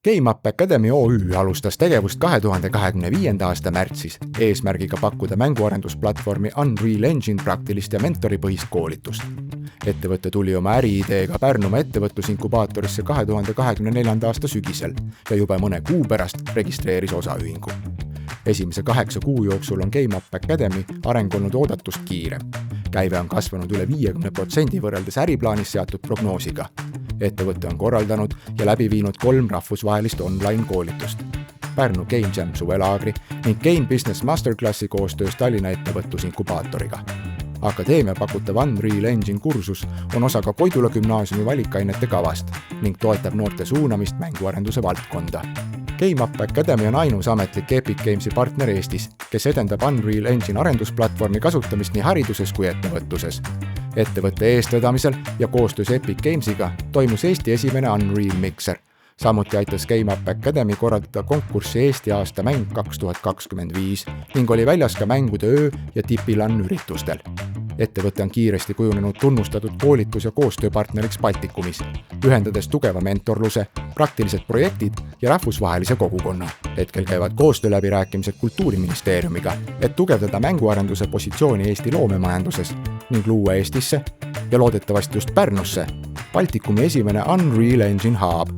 Game Up Academy OÜ alustas tegevust 2025. aasta märtsis eesmärgiga pakkuda mänguarendusplatvormi Unreal Engine praktilist ja mentoripõhist koolitust. Ettevõte tuli oma äriideega Pärnumaa ettevõtlusinkubaatorisse 2024. aasta sügisel ja juba mõne kuu pärast registreeris osaühingu. Esimese 8 kuu jooksul on Game Up Academy areng olnud oodatust kiirem. Käive on kasvanud üle 50% võrreldes äriplaanis seatud prognoosiga. Ettevõte on korraldanud ja läbi viinud 3 rahvusvahelist online-koolitust. Pärnu Game Jam suvelaagri ning Game Business Masterclassi koostöös Tallinna ettevõtlusinkubaatoriga. Akadeemia pakutav Unreal Engine kursus on osa ka Koidula gümnaasiumi valikainete kavast ning toetab noorte suunamist mänguarenduse valdkonda. Game Up Academy on ainus ametlik Epic Gamesi partner Eestis, kes edendab Unreal Engine arendusplatvormi kasutamist nii hariduses kui ettevõtluses. Ettevõtte eestvedamisel ja koostöös Epic Gamesiga toimus Eesti esimene Unreal Mixer. Samuti aitas Game Up Academy korraldada konkurssi Eesti aasta mäng 2025 ning oli väljas ka mängude öö ja Tipilan üritustel. Ettevõte on kiiresti kujunenud tunnustatud koolitus- ja koostööpartneriks Baltikumis, ühendades tugeva mentorluse, praktilised projektid ja rahvusvahelise kogukonna. Hetkel käivad koostööläbirääkimised Kultuuriministeeriumiga, et tugevdada mänguarenduse positsiooni Eesti loomemajanduses ning luua Eestisse ja loodetavasti just Pärnusse Baltikumi esimene Unreal Engine Hub.